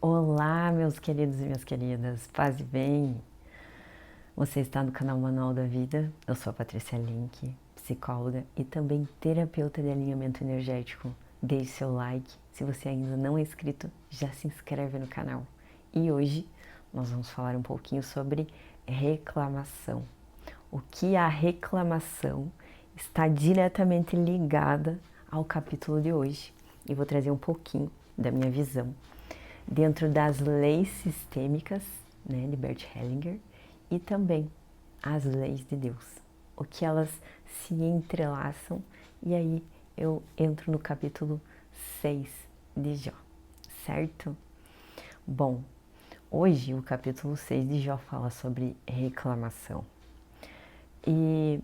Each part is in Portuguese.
Olá, meus queridos e minhas queridas, paz e bem. Você está no canal Manual da Vida. Eu sou a Patrícia Link, psicóloga e também terapeuta de alinhamento energético. Deixe seu like. Se você ainda não é inscrito, já se inscreve no canal. E hoje nós vamos falar um pouquinho sobre reclamação. O que a reclamação está diretamente ligada ao capítulo de hoje. E vou trazer um pouquinho da minha visão dentro das leis sistêmicas, né, de Bert Hellinger, e também as leis de Deus, o que elas se entrelaçam, e aí eu entro no capítulo 6 de Jó, certo? Bom, hoje o capítulo 6 de Jó fala sobre reclamação, e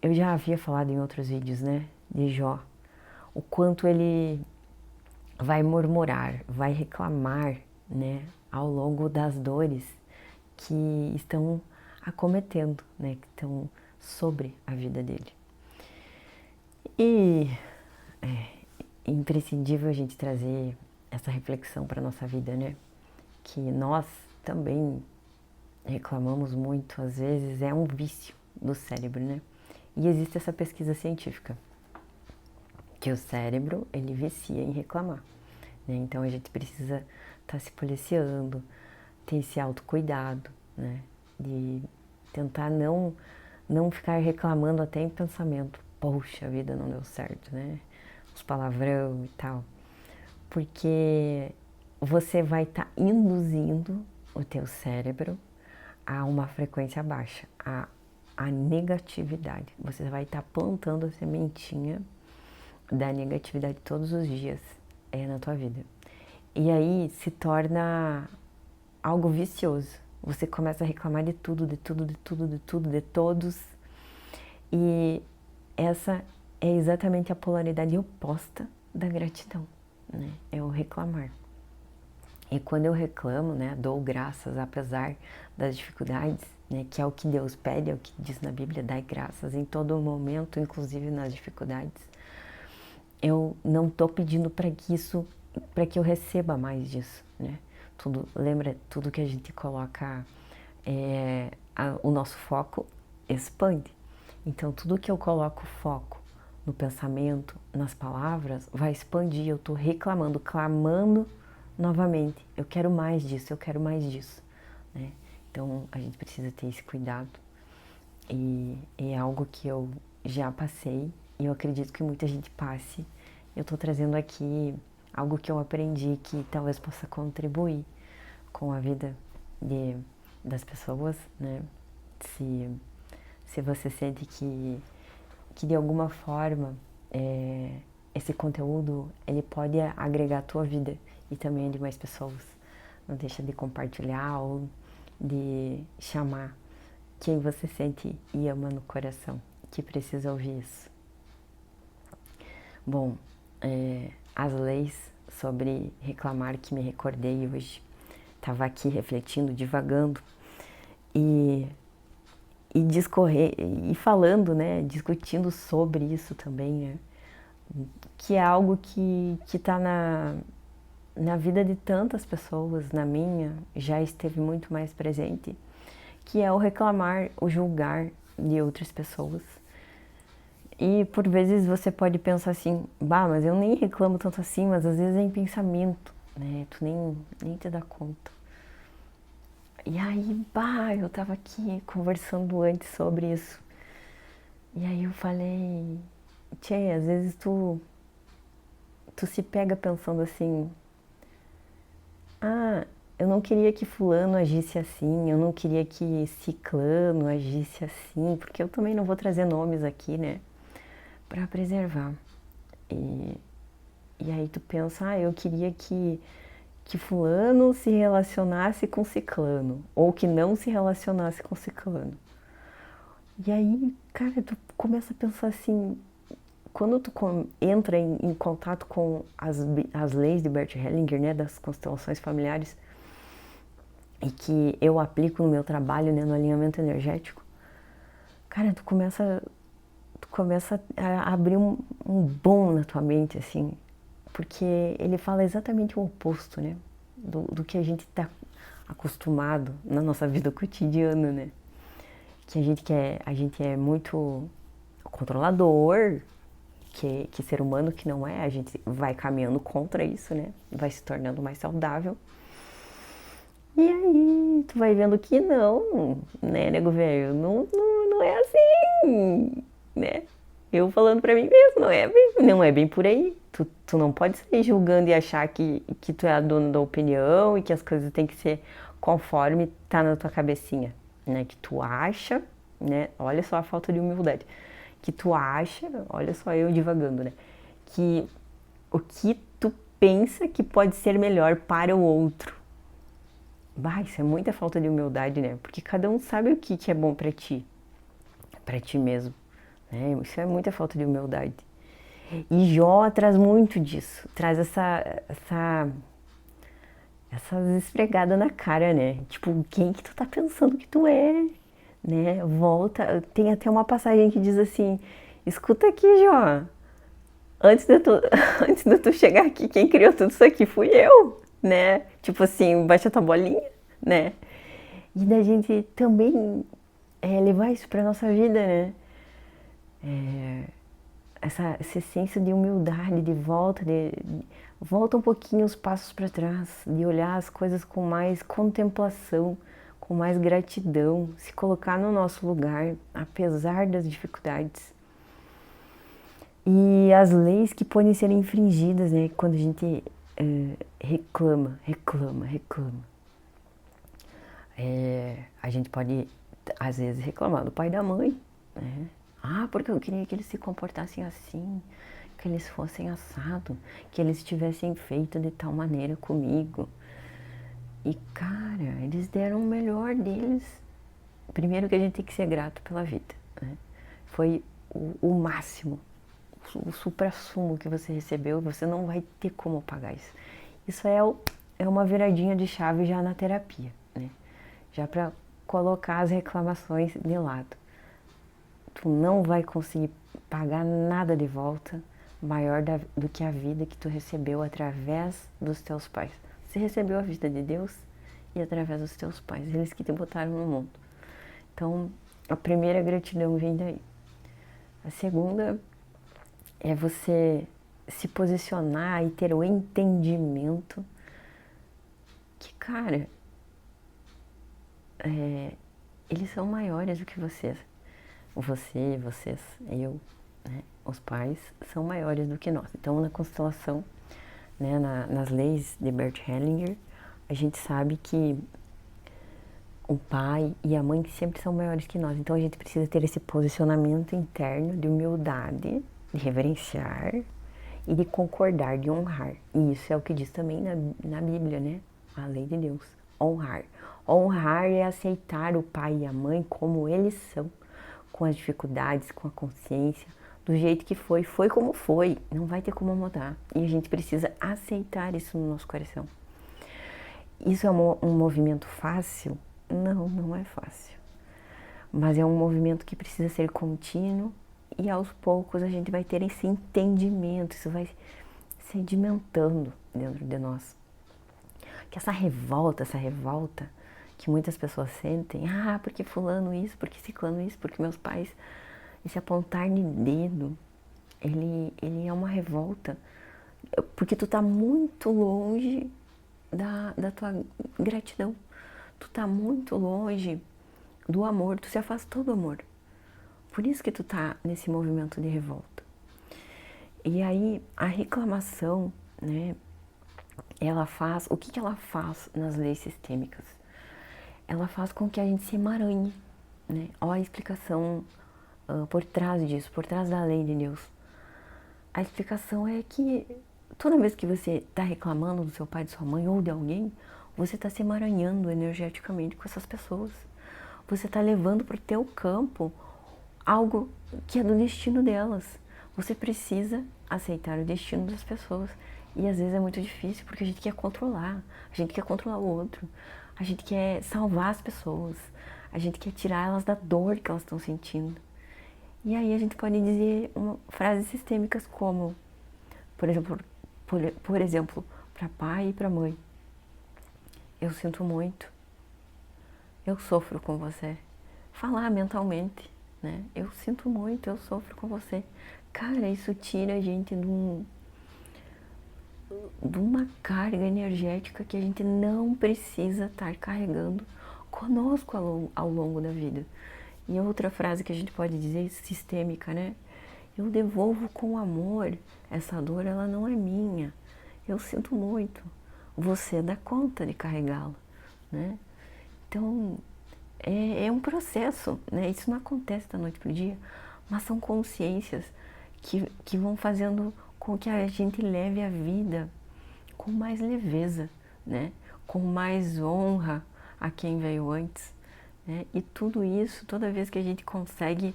eu já havia falado em outros vídeos, né, de Jó, o quanto ele vai murmurar, vai reclamar, né, ao longo das dores que estão acometendo, né, que estão sobre a vida dele. E é imprescindível a gente trazer essa reflexão para a nossa vida, né, que nós também reclamamos muito, às vezes é um vício do cérebro, né, e existe essa pesquisa científica, que o cérebro, ele vicia em reclamar. Então a gente precisa estar se policiando, ter esse autocuidado, né? De tentar não ficar reclamando até em pensamento. Poxa, a vida não deu certo, né? Os palavrão e tal. Porque você vai estar induzindo o teu cérebro a uma frequência baixa, a negatividade. Você vai estar plantando a sementinha da negatividade todos os dias na tua vida. E aí se torna algo vicioso. Você começa a reclamar de tudo, de tudo, de tudo, de tudo, de todos. E essa é exatamente a polaridade oposta da gratidão, né? É o reclamar. E quando eu reclamo, né, dou graças apesar das dificuldades, né, que é o que Deus pede, é o que diz na Bíblia, dai graças em todo momento, inclusive nas dificuldades. Eu não estou pedindo para que eu receba mais disso, né? Lembra, tudo que a gente coloca, o nosso foco expande. Então, tudo que eu coloco foco no pensamento, nas palavras, vai expandir. Eu estou reclamando, clamando novamente. Eu quero mais disso, eu quero mais disso, né? Então, a gente precisa ter esse cuidado. E é algo que eu já passei e eu acredito que muita gente passe. Eu estou trazendo aqui algo que eu aprendi que talvez possa contribuir com a vida das pessoas, né? Se você sente que de alguma forma esse conteúdo ele pode agregar a tua vida e também de mais pessoas. Não deixa de compartilhar ou de chamar quem você sente e ama no coração, que precisa ouvir isso. Bom, as leis sobre reclamar que me recordei hoje, estava aqui refletindo, divagando e discorrer e falando, né, discutindo sobre isso também, né, que é algo que está na vida de tantas pessoas, na minha já esteve muito mais presente, que é o reclamar, o julgar de outras pessoas. E por vezes você pode pensar assim, bah, mas eu nem reclamo tanto assim, mas às vezes é em pensamento, né? Tu nem te dá conta. E aí, bah, eu tava aqui conversando antes sobre isso. E aí eu falei, tchê, às vezes tu se pega pensando assim, ah, eu não queria que fulano agisse assim, eu não queria que ciclano agisse assim, porque eu também não vou trazer nomes aqui, né? Para preservar. E aí tu pensa, ah, eu queria que fulano se relacionasse com ciclano, ou que não se relacionasse com ciclano. E aí, cara, tu começa a pensar assim, quando tu entra em contato com as leis de Bert Hellinger, né, das constelações familiares, e que eu aplico no meu trabalho, né, no alinhamento energético, cara, tu começa a abrir um bom na tua mente, assim, porque ele fala exatamente o oposto, né? do que a gente está acostumado na nossa vida cotidiana, né? Que a gente é muito controlador, que ser humano que não é, a gente vai caminhando contra isso, né? Vai se tornando mais saudável. E aí, tu vai vendo que não, né, nego velho? Não é assim, né? Eu falando pra mim mesmo, não é bem por aí. Tu não pode sair julgando e achar que tu é a dona da opinião e que as coisas têm que ser conforme tá na tua cabecinha, né? Que tu acha, né? Olha só a falta de humildade. Que tu acha, olha só eu divagando, né? Que o que tu pensa que pode ser melhor para o outro. Bah, isso é muita falta de humildade, né? Porque cada um sabe o que é bom pra ti mesmo, né? Isso é muita falta de humildade. E Jó traz muito disso, traz essas esfregadas na cara, né? Tipo, quem que tu tá pensando que tu é, né? Volta, tem até uma passagem que diz assim, escuta aqui, Jó, antes de tu chegar aqui, quem criou tudo isso aqui fui eu, né? Tipo assim, baixa tua bolinha, né? E da gente também levar isso pra nossa vida, né? Essa essência de humildade, volta um pouquinho os passos para trás, de olhar as coisas com mais contemplação, com mais gratidão, se colocar no nosso lugar, apesar das dificuldades. E as leis que podem ser infringidas, né, quando a gente reclama. A gente pode, às vezes, reclamar do pai e da mãe, né? Ah, porque eu queria que eles se comportassem assim, que eles fossem assado, que eles tivessem feito de tal maneira comigo. E, cara, eles deram o melhor deles. Primeiro que a gente tem que ser grato pela vida, né? Foi o máximo, o suprassumo que você recebeu, você não vai ter como pagar isso. Isso é uma viradinha de chave já na terapia, né? Já para colocar as reclamações de lado. Tu não vai conseguir pagar nada de volta maior do que a vida que tu recebeu através dos teus pais. Você recebeu a vida de Deus e através dos teus pais, eles que te botaram no mundo. Então, a primeira gratidão vem daí. A segunda é você se posicionar e ter o entendimento que, cara, eles são maiores do que vocês. Vocês, eu, né? Os pais são maiores do que nós. Então, na constelação, né, nas leis de Bert Hellinger, a gente sabe que o pai e a mãe sempre são maiores que nós. Então, a gente precisa ter esse posicionamento interno de humildade, de reverenciar e de concordar, de honrar. E isso é o que diz também na Bíblia, né? A lei de Deus. Honrar. Honrar é aceitar o pai e a mãe como eles são, com as dificuldades, com a consciência, do jeito que foi como foi, não vai ter como mudar. E a gente precisa aceitar isso no nosso coração. Isso é um movimento fácil? Não é fácil. Mas é um movimento que precisa ser contínuo e aos poucos a gente vai ter esse entendimento, isso vai sedimentando dentro de nós. Que essa revolta que muitas pessoas sentem, porque fulano isso, porque ciclano isso, porque meus pais, esse apontar de dedo, ele é uma revolta, porque tu tá muito longe da tua gratidão, tu tá muito longe do amor, tu se afastou do amor, por isso que tu tá nesse movimento de revolta. E aí a reclamação, né, o que ela faz nas leis sistêmicas? Ela faz com que a gente se emaranhe, né? Olha a explicação por trás disso, por trás da lei de Deus. A explicação é que toda vez que você está reclamando do seu pai, de sua mãe ou de alguém, você está se emaranhando energeticamente com essas pessoas. Você está levando para o teu campo algo que é do destino delas. Você precisa aceitar o destino das pessoas. E às vezes é muito difícil, porque a gente quer controlar, a gente quer controlar o outro, a gente quer salvar as pessoas, a gente quer tirar elas da dor que elas estão sentindo. E aí a gente pode dizer frases sistêmicas como, por exemplo, para pai e para mãe. eu sinto muito, eu sofro com você. Falar mentalmente, né? Eu sinto muito, eu sofro com você. Cara, isso tira a gente de uma carga energética que a gente não precisa estar carregando conosco ao longo da vida. E outra frase que a gente pode dizer, sistêmica, né? Eu devolvo com amor. Essa dor, ela não é minha. Eu sinto muito. Você dá conta de carregá-la, né? Então, é um processo, né? Isso não acontece da noite para o dia, mas são consciências que vão fazendo com que a gente leve a vida com mais leveza, né? Com mais honra a quem veio antes, né? E tudo isso, toda vez que a gente consegue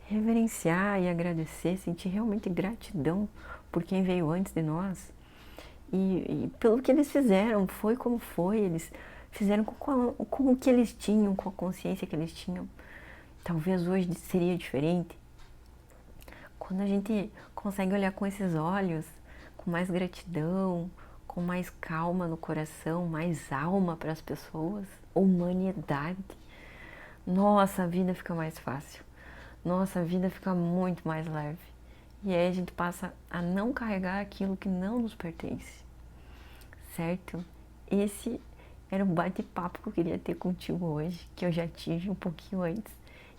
reverenciar e agradecer, sentir realmente gratidão por quem veio antes de nós e pelo que eles fizeram, foi como foi, eles fizeram com o que eles tinham, com a consciência que eles tinham. Talvez hoje seria diferente. Quando a gente consegue olhar com esses olhos, com mais gratidão, com mais calma no coração, mais alma para as pessoas, humanidade, nossa, a vida fica mais fácil. Nossa, a vida fica muito mais leve. E aí a gente passa a não carregar aquilo que não nos pertence. Certo? Esse era o bate-papo que eu queria ter contigo hoje, que eu já tive um pouquinho antes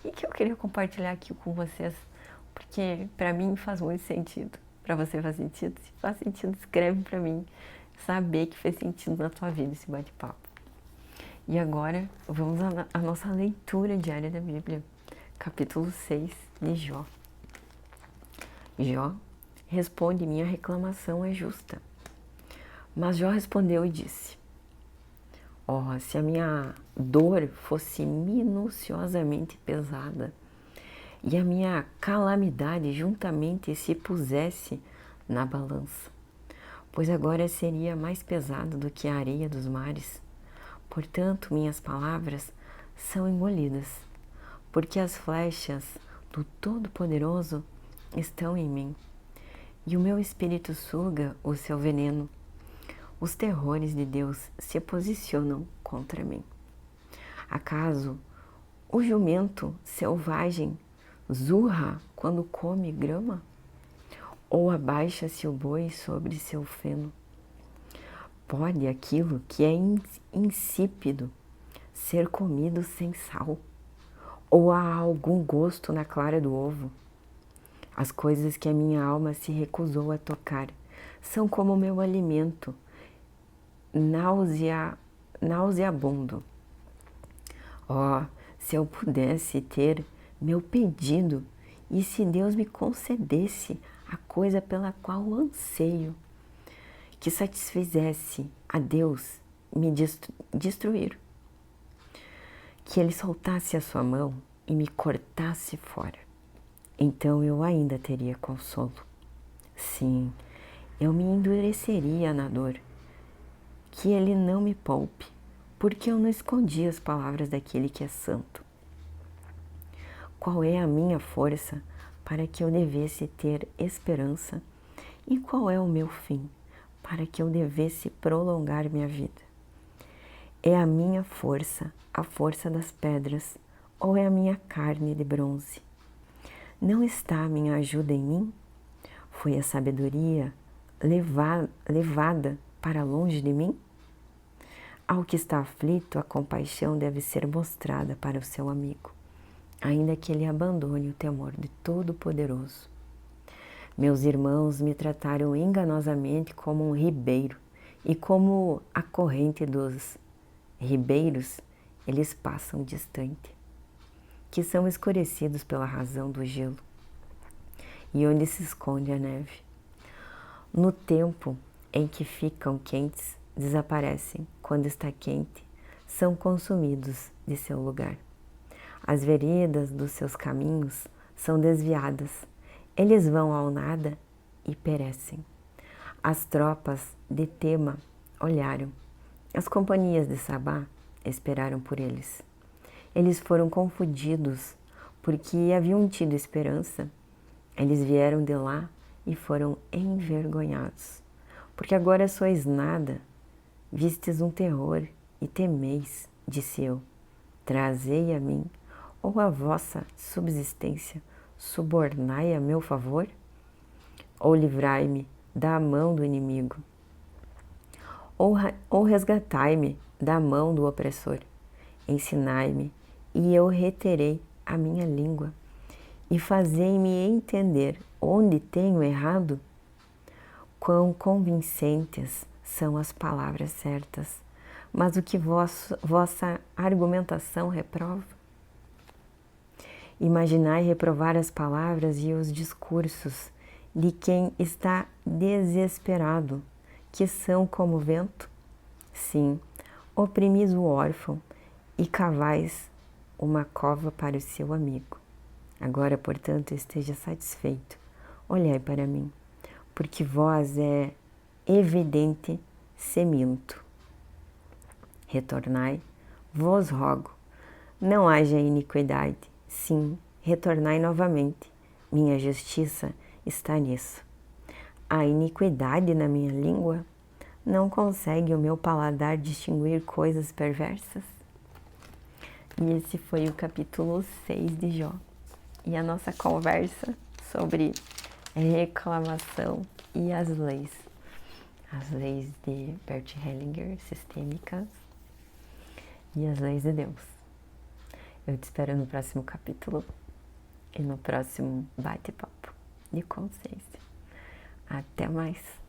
e que eu queria compartilhar aqui com vocês, porque para mim faz muito sentido. Para você faz sentido? Se faz sentido, escreve para mim. Saber que fez sentido na tua vida esse bate-papo. E agora vamos à nossa leitura diária da Bíblia, capítulo 6 de Jó. Jó responde: minha reclamação é justa. Mas Jó respondeu e disse: ó, se a minha dor fosse minuciosamente pesada e a minha calamidade juntamente se pusesse na balança, pois agora seria mais pesado do que a areia dos mares. Portanto, minhas palavras são engolidas, porque as flechas do Todo-Poderoso estão em mim, e o meu espírito suga o seu veneno. Os terrores de Deus se posicionam contra mim. Acaso o jumento selvagem zurra quando come grama? Ou abaixa-se o boi sobre seu feno? Pode aquilo que é insípido ser comido sem sal? Ou há algum gosto na clara do ovo? As coisas que a minha alma se recusou a tocar são como meu alimento, nauseabundo. Oh, se eu pudesse ter meu pedido e se Deus me concedesse a coisa pela qual anseio, que satisfizesse a Deus me destruir, que Ele soltasse a sua mão e me cortasse fora, então eu ainda teria consolo. Sim, eu me endureceria na dor, que Ele não me poupe, porque eu não escondi as palavras daquele que é santo. Qual é a minha força para que eu devesse ter esperança? E qual é o meu fim para que eu devesse prolongar minha vida? É a minha força, a força das pedras, ou é a minha carne de bronze? Não está a minha ajuda em mim? Foi a sabedoria levada para longe de mim? Ao que está aflito, a compaixão deve ser mostrada para o seu amigo, ainda que ele abandone o temor de Todo-Poderoso. Meus irmãos me trataram enganosamente como um ribeiro, e como a corrente dos ribeiros, eles passam distante, que são escurecidos pela razão do gelo, e onde se esconde a neve. No tempo em que ficam quentes, desaparecem. Quando está quente, são consumidos de seu lugar. As veredas dos seus caminhos são desviadas. Eles vão ao nada e perecem. As tropas de Tema olharam. As companhias de Sabá esperaram por eles. Eles foram confundidos porque haviam tido esperança. Eles vieram de lá e foram envergonhados. Porque agora sois nada, vistes um terror e temeis, disse eu, trazei a mim, ou a vossa subsistência subornai a meu favor? Ou livrai-me da mão do inimigo, ou resgatai-me da mão do opressor. Ensinai-me, e eu reterei a minha língua, e fazei-me entender onde tenho errado. Quão convincentes são as palavras certas, mas o que vossa argumentação reprova? Imaginai reprovar as palavras e os discursos de quem está desesperado, que são como vento? Sim, oprimis o órfão e cavais uma cova para o seu amigo. Agora, portanto, esteja satisfeito, olhai para mim, porque vós é evidente se minto. Retornai, vos rogo, não haja iniquidade, sim, retornai novamente, minha justiça está nisso. A iniquidade na minha língua? Não consegue o meu paladar distinguir coisas perversas? E esse foi o capítulo 6 de Jó. E a nossa conversa sobre reclamação e as leis. As leis de Bert Hellinger, sistêmicas, e as leis de Deus. Eu te espero no próximo capítulo e no próximo bate-papo de consciência. Até mais!